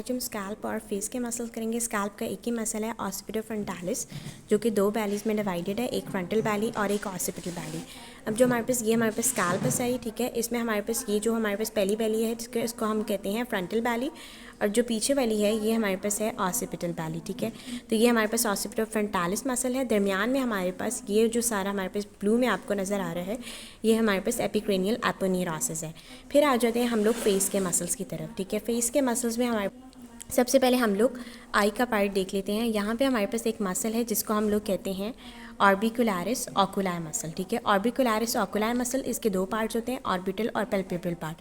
आज हम स्कैल्प और फेस के मसल्स करेंगे। स्कैल्प का एक ही मसल है ऑसिपिटल फ्रंटालिस, जो कि दो बैलीज में डिवाइडेड है, एक फ्रंटल बैली और एक ऑसिपिटल बैली। अब जो हमारे पास स्कैल्प है, ठीक है, इसमें हमारे पास ये जो हमारे पास पहली बैली है इसको हम कहते हैं फ्रंटल बैली, और जो पीछे वाली है ये हमारे पास है ऑसिपिटल बैली, ठीक है। तो ये हमारे पास ऑसिपिटल फ्रंटालिस मसल है। दरमियान में हमारे पास ये जो सारा हमारे पास ब्लू में आपको नज़र आ रहा है, ये हमारे पास एपिक्रेनियल एपोनेउरोसिस है। फिर आ जाते हैं हम लोग फेस के मसल्स की तरफ, ठीक है। फेस के मसल्स में हमारे सबसे पहले हम लोग आई का पार्ट देख लेते हैं। यहाँ पे हमारे पास एक मसल है जिसको हम लोग कहते हैं ऑर्बिकुलरिस ओकुली मसल, ठीक है। ऑर्बिकुलरिस ओकुली मसल, इसके दो पार्ट्स होते हैं, ऑर्बिटल और पैल्पेब्रल पार्ट।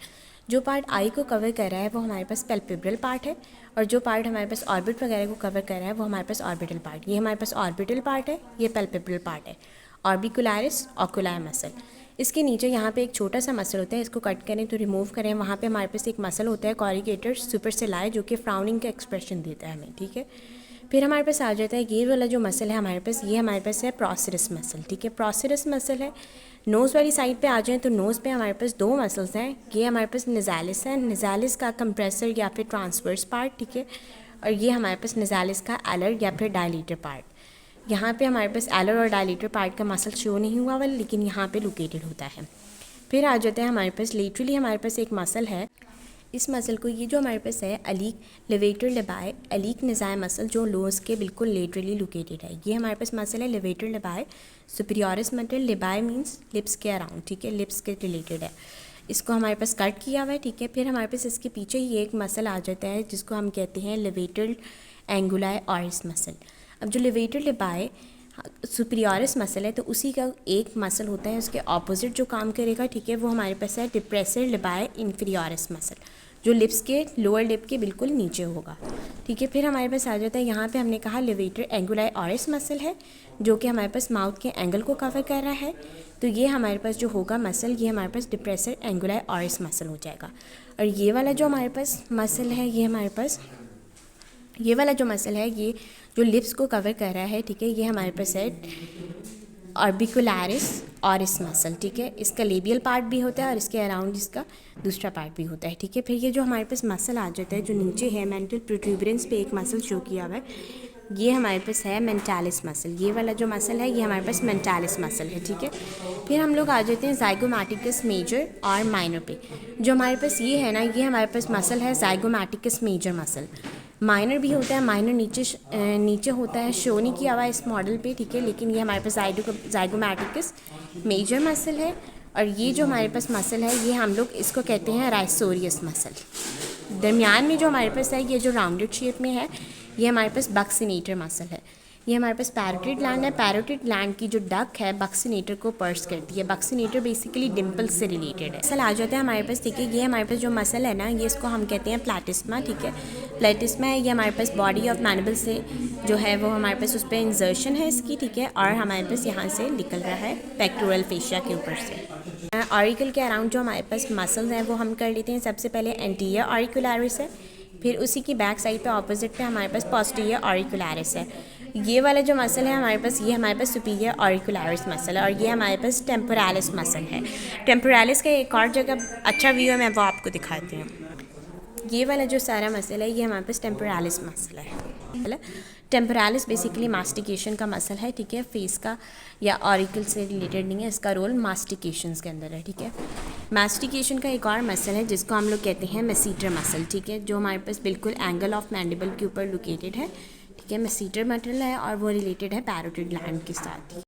जो पार्ट आई को कवर कर रहा है वो हमारे पास पैल्पेब्रल पार्ट है, और जो पार्ट हमारे पास ऑर्बिट वगैरह को कवर कर रहा है वो हमारे पास ऑर्बिटल पार्ट। ये हमारे पास ऑर्बिटल पार्ट है, ये पैल्पेब्रल पार्ट है, ऑर्बिकुलरिस ओकुली मसल। इसके नीचे यहाँ पे एक छोटा सा मसल होता है, इसको कट करें तो रिमूव करें, वहाँ पे हमारे पास एक मसल होता है कॉरिगेटर सुपरसेलाई, जो कि फ्राउनिंग का एक्सप्रेशन देता है हमें, ठीक है। फिर हमारे पास आ जाता है ये वाला जो मसल है हमारे पास, ये हमारे पास है प्रोसेरस मसल, ठीक है। प्रोसेरस मसल है। नोज़ वाली साइड पे आ जाएँ तो नोज़ पे हमारे पास दो मसल्स हैं। ये हमारे पास नज़ालिस है, नज़ालिस का कंप्रेसर या फिर ट्रांसवर्स पार्ट, ठीक है, और ये हमारे पास नज़ालिस का एलर या फिर डायलीटर पार्ट। यहाँ पे हमारे पास एलर और डायलीटर पार्ट का मसल शो नहीं हुआ वाला, लेकिन यहाँ पे लोकेटेड होता है। फिर आ जाते हैं हमारे पास लेटरली हमारे पास एक मसल है। इस मसल को, ये जो हमारे पास है अलीक लेवेटर लिबाई अलीक निज़ाय मसल, जो लोज के बिल्कुल लेटरली लोकेटेड है। ये हमारे पास मसल है levator लिबाई superioris muscle. लिबाई means lips के अराउंड, ठीक है, लिप्स के रिलेटेड है। इसको हमारे पास कट किया हुआ है, ठीक है। फिर हमारे पास इसके पीछे ही एक मसल आ जाता है जिसको हम कहते हैं लेवेटर एंगुलाई ऑरिस मसल। अब जो लेवेटर लिबाई सुपीरियरिस मसल है, तो उसी का एक मसल होता है उसके ऑपोजिट जो काम करेगा, ठीक है, वो हमारे पास है डिप्रेसर लिबाई इन्फीरियरिस मसल, जो लिप्स के लोअर लिप के बिल्कुल नीचे होगा, ठीक है। फिर हमारे पास आ जाता है यहाँ पे हमने कहा लेवेटर एंगुलाई ऑरिस मसल है, जो कि हमारे पास माउथ के एंगल को कवर कर रहा है। तो ये हमारे पास जो होगा मसल, ये हमारे पास डिप्रेसर एंगुलाई ऑरिस मसल हो जाएगा। और ये वाला जो हमारे पास मसल है, ये हमारे पास ये वाला जो मसल है, ये जो लिप्स को कवर कर रहा है, ठीक है, ये हमारे पास है ऑर्बिकुलरिस ऑरिस मसल, ठीक है। इसका लेबियल पार्ट भी होता है और इसके अराउंड इसका दूसरा पार्ट भी होता है, ठीक है। फिर ये जो हमारे पास मसल आ जाता है जो नीचे है, मेंटल प्रोट्यूबरेंस पे एक मसल शो किया हुआ है, ये हमारे पास है मेंटालिस मसल। ये वाला जो मसल है ये हमारे पास मेंटालिस मसल है, ठीक है। फिर हम लोग आ जाते हैं ज़ाइगोमैटिकस मेजर और माइनर पे। जो हमारे पास ये है ना, ये हमारे पास मसल है ज़ाइगोमैटिकस मेजर मसल। माइनर भी होता है, माइनर नीचे होता है, शो नहीं किया हुआ इस मॉडल पे, ठीक है, लेकिन ये हमारे पास ज़ाइगोमैटिकस मेजर मसल है। और ये जो हमारे पास मसल है, ये हम लोग इसको कहते हैं राइसोरियस मसल। दरमियान में जो हमारे पास है, ये जो राउंडेड शेप में है, ये हमारे पास बक्सिनेटर मसल है। ये हमारे पास पैरोटिड ग्लैंड है। पैरोटिड ग्लैंड की जो डक है बक्सिनेटर को पर्स करती है। बक्सिनेटर बेसिकली डिम्पल्स से रिलेटेड है। मसल आ जाता है हमारे पास, ठीक है। ये हमारे पास जो मसल है ना, ये इसको हम कहते हैं प्लेटिस्मा, ठीक है। प्लेटिस्मा है, ये हमारे पास बॉडी ऑफ मैनिबल से जो है वो हमारे पास उस पर इंजर्शन है इसकी, ठीक है, और हमारे पास यहाँ से निकल रहा है पेक्टोरल फेशिया के ऊपर से। ऑरिकल के अराउंड जो हमारे पास मसल्स हैं वो हम कर लेते हैं। सबसे पहले एंटीरियर ऑरिकुलरिस है, फिर उसी की बैक साइड पे ऑपोजिट पे हमारे पास पोस्टीरियर ऑरिकुलरिस है। ये वाला जो मसल है हमारे पास, ये हमारे पास सुपीरियर ऑरिकुलरिस मसल है, और ये हमारे पास टेम्पोरालिस मसल है। टेम्पोरालिस का एक और जगह अच्छा व्यू है, मैं वो आपको दिखाती हूँ। ये वाला जो सारा मसल है ये हमारे पास टेम्पोरालिस मसल है। टेम्पोरालिस बेसिकली मास्टिकेशन का मसल है, ठीक है, फेस का या ऑरिकल से रिलेटेड नहीं है, इसका रोल मास्टिकेशंस के अंदर है, ठीक है। मास्टिकेशन का एक और मसल है जिसको हम लोग कहते हैं मेसीटर मसल, ठीक है, जो हमारे पास बिल्कुल एंगल ऑफ मैंडिबल के ऊपर लोकेटेड है, ठीक है। मेसीटर मसल है और वो रिलेटेड है पैरोटिड ग्लैंड के साथ।